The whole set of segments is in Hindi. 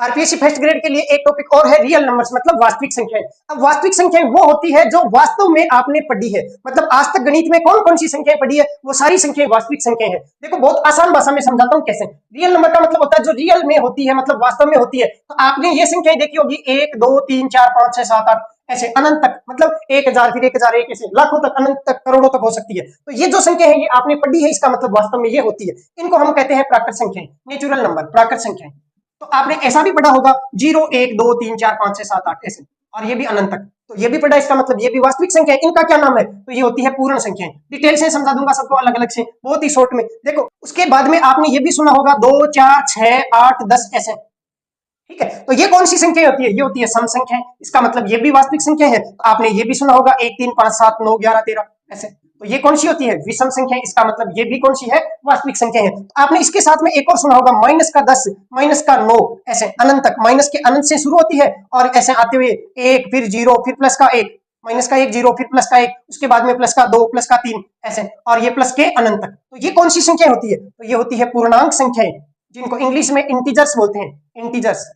आरपीएससी फर्स्ट ग्रेड के लिए एक टॉपिक और है रियल नंबर्स मतलब वास्तविक संख्याएं। अब वास्तविक संख्याएं वो होती है जो वास्तव में आपने पढ़ी है, मतलब आज तक गणित में कौन कौन सी संख्याएं पढ़ी है वो सारी संख्याएं वास्तविक संख्याएं हैं। देखो बहुत आसान भाषा में समझाता हूं कैसे। रियल नंबर का मतलब होता है जो रियल में होती है, मतलब वास्तव में होती है। तो आपने ये संख्याएं देखी होगी 1 2 3 4 5 6 7 8 ऐसे अनंत तक, मतलब 1000 फिर 1001 ऐसे लाखों तक, अनंत तक, करोड़ों तक हो सकती है। तो ये जो संख्या है ये आपने पढ़ी है, इसका मतलब वास्तव में ये होती है। इनको हम कहते हैं प्राकृत संख्याएं, नेचुरल नंबर, प्राकृत संख्याएं। तो आपने ऐसा भी पढ़ा होगा 0 1 2 3 4 5 6 7 8 ऐसे, और ये भी अनंत तक। तो ये भी पढ़ा, इसका मतलब ये भी वास्तविक संख्या है। इनका क्या नाम है? तो ये होती है पूर्ण संख्याएं। डिटेल से समझा दूंगा सबको अलग अलग से, बहुत ही शॉर्ट में। देखो उसके बाद में आपने ये भी सुना होगा 2 4 6 8 10 ऐसे, ठीक है। तो ये कौन सी संख्या होती है? ये होती है सम संख्या। इसका मतलब ये भी वास्तविक संख्या है। आपने ये भी सुना होगा 1 3 5 7 9 11 13 ऐसे। तो ये कौन सी होती है? विषम संख्या। इसका मतलब ये भी कौन सी है? वास्तविक संख्या है। तो आपने इसके साथ में एक और सुना होगा माइनस का 10 माइनस का 9 ऐसे अनंत तक। माइनस के अनंत से शुरू होती है और ऐसे आते हुए 1 फिर 0 फिर प्लस का 1, माइनस का 1 0 फिर प्लस का 1, उसके बाद में प्लस का 2 प्लस का 3 ऐसे, और ये प्लस के अनंत तक। तो ये कौन सी संख्या होती है? तो ये होती है पूर्णांक संख्याएं, जिनको इंग्लिश में इंटीजर्स बोलते हैं, इंटीजर्स,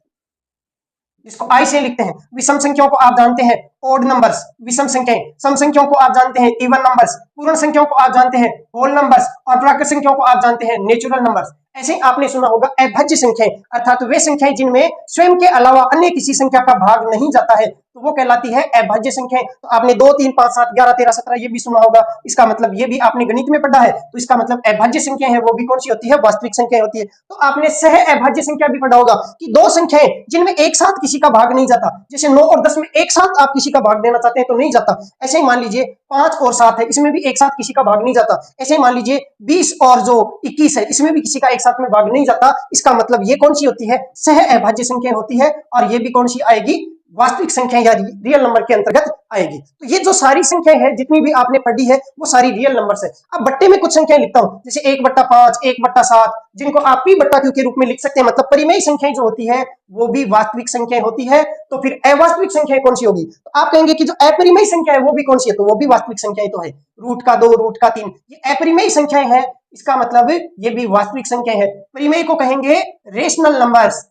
जिसको आई से लिखते हैं। विषम संख्याओं को आप जानते हैं ओड नंबर्स, विषम संख्याएं। सम संख्याओं को आप जानते हैं इवन नंबर्स। पूर्ण संख्याओं को आप जानते हैं होल नंबर्स, और प्राकृत संख्याओं को आप जानते हैं नेचुरल नंबर्स। ऐसे ही आपने सुना होगा अभाज्य संख्याएं, अर्थात वे संख्याएं जिनमें स्वयं के अलावा अन्य किसी संख्या का भाग नहीं जाता है, तो वो कहलाती है अभाज्य संख्याएं। तो आपने 2 3 5 7 11 13 17 ये भी सुना होगा। इसका मतलब ये भी आपने गणित में पढ़ा है। तो इसका मतलब अभाज्य संख्या है वो भी कौन सी होती है? वास्तविक संख्या होती है। तो आपने सह अभाज्य संख्या भी पढ़ा होगा कि दो संख्याएं जिनमें एक साथ किसी का भाग नहीं जाता, जैसे 9 और 10 में एक साथ आप किसी का भाग देना चाहते हैं तो नहीं जाता। ऐसे ही मान लीजिए 5 और 7 है, इसमें भी एक साथ किसी का भाग नहीं जाता। ऐसे ही मान लीजिए 20 और जो 21 है, इसमें भी किसी का एक साथ में भाग नहीं जाता। इसका मतलब ये कौन सी होती है? सह अभाज्य संख्या होती है, और ये भी कौन सी आएगी? वास्तविक संख्या या रियल नंबर के अंतर्गत आएगी। तो ये जो सारी संख्याएं हैं जितनी भी आपने पढ़ी है वो सारी रियल नंबर्स है। अब बट्टे में कुछ संख्याएं लिखता हूं, जैसे 1/5 1/7, जिनको आप p/q के रूप में लिख सकते हैं। मतलब परिमेय संख्याएं जो होती है वो भी वास्तविक संख्याएं होती है। तो फिर अवास्तविक संख्याएं कौन सी होगी? तो आप कहेंगे कि जो अपरिमेय संख्या है वो भी कौन सी है? तो वो भी वास्तविक संख्याएं तो है। √2 √3 ये अपरिमेय संख्याएं हैं। इसका मतलब ये भी वास्तविक संख्या है। परिमेय को कहेंगे रेशनल नंबर्स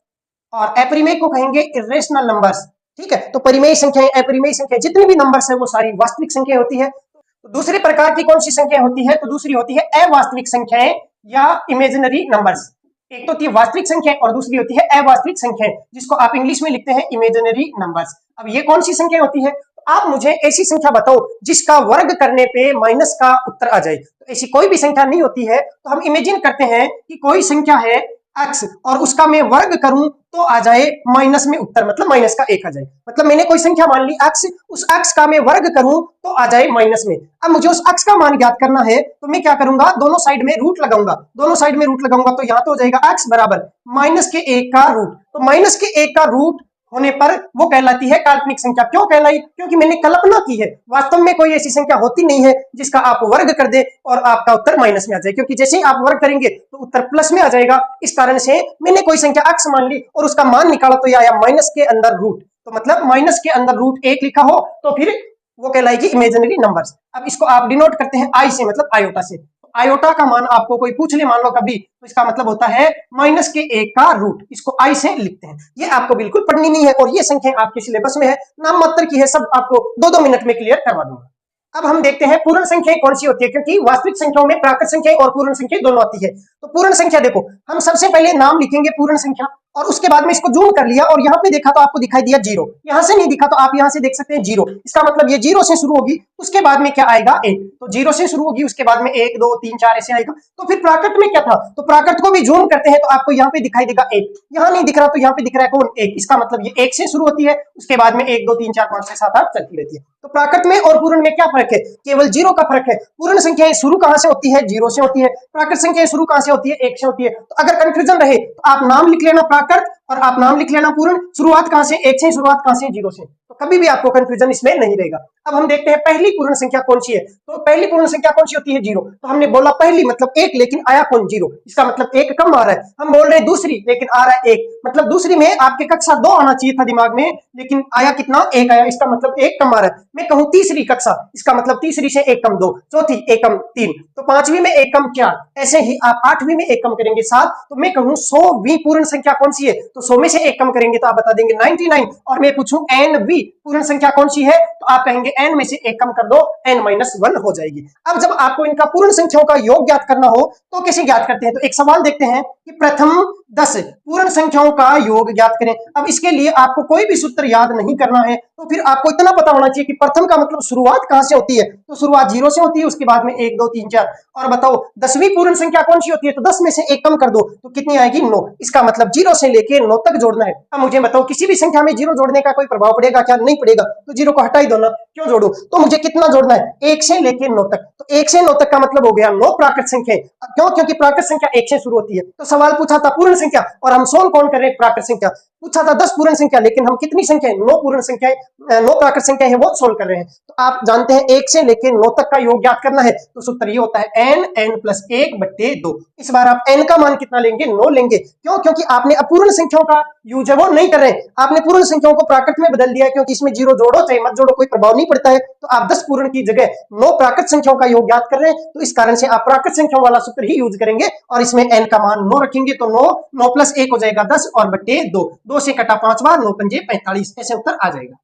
और अपरिमेय को कहेंगे इरेशनल नंबर्स, ठीक है। तो परिमेय संख्याएं अपरिमेय संख्या जितनी भी नंबर्स है वो सारी वास्तविक संख्या होती है। तो दूसरे प्रकार की कौन सी संख्या होती है? तो दूसरी होती है अवास्तविक संख्याएं या इमेजिनरी नंबर्स। एक तो होती है वास्तविक संख्या और दूसरी होती है अवास्तविक संख्याएं, जिसको आप इंग्लिश में लिखते हैं इमेजिनरी नंबर्स। अब ये कौन सी संख्या होती है? तो आप मुझे ऐसी संख्या बताओ जिसका वर्ग करने पे माइनस का उत्तर आ जाए। तो ऐसी कोई भी संख्या नहीं होती है। तो हम इमेजिन करते हैं कि कोई संख्या है x और उसका मैं वर्ग करूं तो आ जाए माइनस में उत्तर, मतलब माइनस का 1 आ जाए। मतलब मैंने कोई संख्या मान ली x, उस x का मैं वर्ग करूं तो आ जाए माइनस में। अब मुझे उस x का मान ज्ञात करना है तो मैं क्या करूंगा? दोनों साइड में रूट लगाऊंगा। दोनों साइड में रूट लगाऊंगा तो यहां तो हो जाएगा x बराबर -1 का रूट। तो -1 का रूट होने पर वो कहलाती है काल्पनिक संख्या। क्यों कहलाई? क्योंकि मैंने कल्पना की है। वास्तव में कोई ऐसी संख्या होती नहीं है जिसका आप वर्ग कर दे और आपका उत्तर माइनस में आ जाए, क्योंकि जैसे ही आप वर्ग करेंगे तो उत्तर प्लस में आ जाएगा। इस कारण से मैंने कोई संख्या x मान ली और उसका मान निकाला तो ये आया माइनस के अंदर रूट। तो मतलब माइनस के अंदर √1 लिखा हो तो फिर वो कहलाएगी इमेजिनरी नंबर्स। अब इसको आप डिनोट करते हैं i से, मतलब आयोटा से। आयोटा का मान आपको कोई पूछ ले मान लो कभी, तो इसका मतलब होता है -1 का रूट। इसको आई से लिखते हैं। ये आपको बिल्कुल पढ़नी नहीं है और ये संख्या आपके सिलेबस में है, नाम मात्र की है। सब आपको 2-2 मिनट में क्लियर करवा दूंगा। अब हम देखते हैं पूर्ण संख्या कौन सी होती है, क्योंकि वास्तविक संख्याओं में प्राकृत संख्या और पूर्ण संख्या दोनों आती है। तो पूर्ण संख्या देखो, हम सबसे पहले नाम लिखेंगे पूर्ण संख्या और उसके बाद में इसको जूम कर लिया और यहाँ पे देखा तो आपको दिखाई दिया 0। यहाँ से नहीं दिखा तो आप यहाँ से देख सकते हैं 0। इसका मतलब ये 0 से शुरू होगी, उसके बाद में क्या आएगा? 1। तो 0 से शुरू होगी, उसके बाद में 1 2 3 4 ऐसे आएगा। तो फिर प्राकृत में क्या था? तो प्राकृत को भी जूम करते हैं तो आपको यहाँ पे दिखाई देगा 1। यहाँ नहीं दिख रहा तो यहाँ पे दिख रहा है कौन? 1। इसका मतलब ये 1 से शुरू होती है, उसके बाद में 1 2 3 4 5 6 7 8 चलती रहती है। तो प्राकृत में और पूर्ण में क्या फर्क है? केवल 0 का फर्क है। पूर्ण संख्याएं शुरू कहां से होती है? 0 से होती है। प्राकृत संख्याएं शुरू कहां से होती है? 1 से होती है। तो अगर कंफ्यूजन रहे तो आप नाम लिख लेना प्राकृत और आप नाम लिख लेना पूर्ण। शुरुआत कहां से? 1 से। शुरुआत कहां से? 0 से। तो कभी भी आपको कंफ्यूजन इसमें नहीं रहेगा। अब हम देखते हैं पहली पूर्ण संख्या कौन सी है। तो पहली पूर्ण संख्या कौन सी होती है? 0। तो हमने बोला पहली मतलब 1, लेकिन आया कौन? 0। इसका मतलब 1 कम आ रहा है। हम बोल रहे हैं दूसरी, लेकिन आ रहा है 1। मतलब दूसरी में आपके कक्षा 2 आना चाहिए था दिमाग में, लेकिन आया कितना? 1 आया। इसका मतलब 1 कम आ रहा है। मैं कहूं तीसरी कक्षा, इसका मतलब तीसरी से 1 कम 2, चौथी 1 कम 3, तो पांचवी में 1 कम 4, ऐसे ही आप 8वीं में 1 कम करेंगे 7। तो मैं कहूं 100वीं पूर्ण संख्या कौन सी है? तो 100 में से एक कम करेंगे तो आप बता देंगे 99। और मैं पूछूं एन बी पूर्ण संख्या कौन सी है, तो आप कहेंगे एन में से एक कम कर दो, n-1 हो जाएगी। अब जब आपको इनका पूर्ण संख्याओं का योग ज्ञात करना हो तो कैसे ज्ञात करते हैं, तो एक सवाल देखते हैं कि प्रथम 10 पूर्ण संख्याओं का योग ज्ञात करें। अब इसके लिए आपको कोई भी सूत्र याद नहीं करना है, तो फिर आपको इतना पता होना चाहिए कि प्रथम का मतलब शुरुआत कहां से होती है, तो शुरुआत 0 से होती है, उसके बाद में 1 2 3 4। और बताओ 10वीं पूर्ण संख्या कौन सी होती है, तो 10 में से एक कम कर दो तो कितनी आएगी 9। इसका मतलब 0 से लेके 9 तक जोड़ना है। अब मुझे बताओ किसी भी संख्या में 0 जोड़ने का कोई प्रभाव पड़ेगा क्या, नहीं पड़ेगा, तो 0 को हटा ही दो ना, क्यों जोड़ो। तो मुझे कितना जोड़ना है, 1 से लेके 9 तक, तो 1 से 9 तक का मतलब हो गया 9 प्राकृत संख्या। क्यों, क्योंकि प्राकृत संख्या 1 से शुरू होती है। तो सवाल पूछा था पूर्ण संख्या और हम सोल्व कौन कर रहे हैं, प्राकृत संख्या। पूछा था 10 पूर्ण संख्या, लेकिन हम कितनी संख्या है, 9 पूर्ण संख्या, 9 प्राकृत संख्या है, वो सोल्व कर रहे हैं। तो आप जानते हैं 1 से लेके 9 तक का योग ज्ञात करना है, तो सूत्र ये होता है n+1/2। इस बार आप n का मान कितना लेंगे, 9 लेंगे। क्यों, क्योंकि आपने अपूर्ण संख्याओं का यूज है वो नहीं कर रहे हैं, आपने पूर्ण संख्याओं को प्राकृत में बदल दिया है, क्योंकि इसमें 0 जोड़ो चाहे मत जोड़ो कोई प्रभाव नहीं पड़ता है। तो आप 10 पूर्ण की जगह 9 प्राकृत संख्याओं का योग ज्ञात कर रहे हैं, तो इस कारण से आप प्राकृत संख्याओं वाला सूत्र ही यूज करेंगे और इसमें n का मान 9 रखेंगे। तो 9 + 1 हो जाएगा 10 और बट्टे 2, 2 से कटा 5 बार, 9 पंजे 45, ऐसे उत्तर आ जाएगा।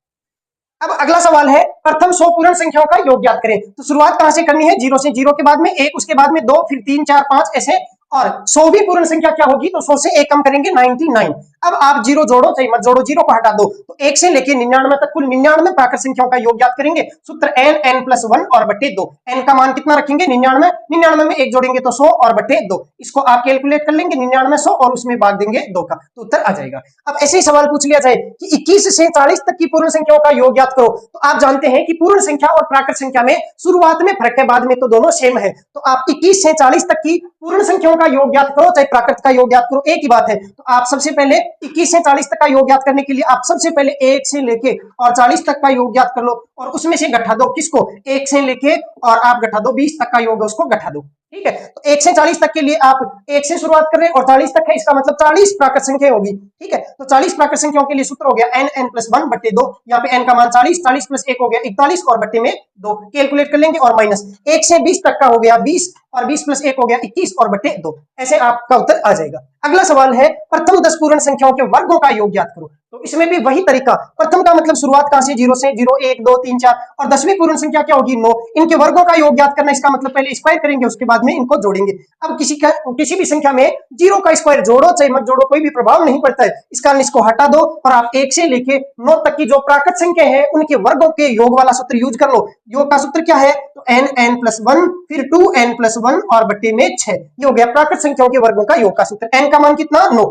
अब अगला सवाल है प्रथम 100 पूर्ण संख्याओं का योग ज्ञात करें। तो शुरुआत कहां से करनी है, 0 से, 0 के बाद में 1, उसके बाद में 2, फिर 3 4 5 ऐसे। और 100वीं पूर्ण संख्या क्या होगी, तो 100 से एक कम करेंगे 99। अब आप 0 जोड़ो चाहे मत जोड़ो, 0 को हटा दो, तो 1 से लेके 99 तक कुल 99 प्राकृत संख्याओं का योग ज्ञात करेंगे। सूत्र n+1 और बट्टे 2। n का मान कितना रखेंगे, 99, 99 में 1 जोड़ेंगे तो 100 और बट्टे 2। इसको आप कैलकुलेट कर लेंगे, 99 100 और उसमें भाग देंगे 2 का, तो उत्तर आ जाएगा। अब ऐसे ही सवाल पूछ लिया जाए कि 21 से 40 तक की पूर्ण संख्याओं का योग ज्ञात करो। तो आप जानते हैं कि पूर्ण संख्या और प्राकृत संख्या में शुरुआत में फर्क है, बाद में तो दोनों सेम है। तो आप 21 से 40 तक की पूर्ण संख्याओं का योग ज्ञात करो चाहे प्राकृत का योग ज्ञात करो, एक ही बात है। तो आप सबसे पहले 21 से 40 तक का योग ज्ञात करने के लिए आप सबसे पहले 1 से लेके और 40 तक का योग ज्ञात कर लो और उसमें से घटा दो, किसको, 1 से लेके और आप घटा दो 20 तक का योग है उसको घटा दो, ठीक है। तो 1 से 40 तक के लिए आप 1 से शुरुआत कर रहे हैं और 40 तक है, इसका मतलब 40 प्राकृत संख्या होगी, ठीक है। तो 40 प्राकृत संख्याओं के लिए सूत्र हो गया n+1/2। यहाँ पे n का मान 40, 40 + 1 हो गया 41 और बट्टे में 2 कैलकुलेट कर लेंगे और माइनस 1 से 20 तक का हो गया 20 और 20 + 1 हो गया 21 और बट्टे 2, ऐसे आपका उत्तर आ जाएगा। अगला सवाल है प्रथम 10 पूर्ण संख्याओं के वर्गों का योग ज्ञात करो। तो इसमें भी वही तरीका, प्रथम का मतलब शुरुआत कहां से, 0 से, 0 1 2 3 4 और 10वीं पूर्ण संख्या क्या होगी 9, इनके वर्गों का योग ज्ञात करना। इसका मतलब पहले स्क्वायर करेंगे उसके बाद में इनको जोड़ेंगे। अब किसी भी संख्या में 0 का स्क्वायर जोड़ो चाहे मत जोड़ो कोई भी प्रभाव नहीं पड़ता है, इस कारण इसको हटा दो और आप 1 से लेके 9 तक की जो प्राकृत संख्या है उनके वर्गों के योग वाला सूत्र यूज कर लो। योग का सूत्र क्या है, तो n+1 फिर 2n+1 और बट्टे में 6, ये हो गया प्राकृत संख्याओं के वर्गों का योग का सूत्र। n का मान कितना 9,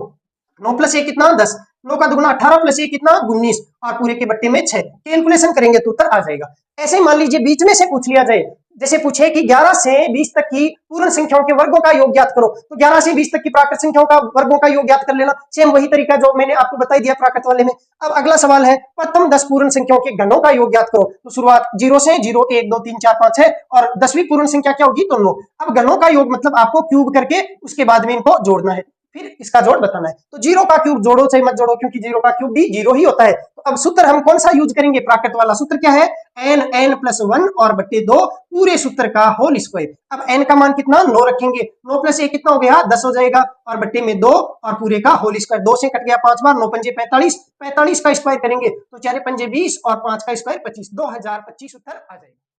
9 + 1 कितना 10, 9 का दुगुना 18 + 1 कितना 19 और पूरे के बट्टे में 6, कैलकुलेशन करेंगे तो उत्तर आ जाएगा। ऐसे ही मान लीजिए बीच में से पूछ लिया जाए, जैसे पूछे कि 11 से 20 तक की पूर्ण संख्याओं के वर्गों का योग ज्ञात करो, तो 11 से 20 तक की प्राकृत संख्याओं का वर्गों का योग ज्ञात कर लेना। सेम वही तरीका जो मैंने आपको बता दिया प्राकृत वाले में। अब अगला सवाल है प्रथम 10 पूर्ण संख्याओं के घनों का योग ज्ञात करो। तो शुरुआत 0 से, 0 1 2 3 4 5 है और 10वीं पूर्ण संख्या क्या होगी, तो 9। अब घनों का योग मतलब आपको क्यूब करके उसके बाद में इनको जोड़ना है, फिर इसका जोड़ बताना है। तो 0 का क्यूब जोड़ो चाहे मत जोड़ो, क्योंकि 0 का क्यूब भी 0 ही होता है। तो अब सूत्र हम कौन सा यूज करेंगे, प्राकृत वाला सूत्र क्या है, n+1 और बट्टे 2 पूरे सूत्र का होल स्क्वायर। अब n का मान कितना 9 रखेंगे, 9 + 1 कितना हो गया 10 हो जाएगा और बट्टे में 2 और पूरे का होल स्क्वायर। 2 से कट गया 5 बार, 9 पंजे 45, 45 का स्क्वायर करेंगे तो 4 पंजे 20 और 5 का स्क्वायर 25, 2025 उत्तर आ जाएगा।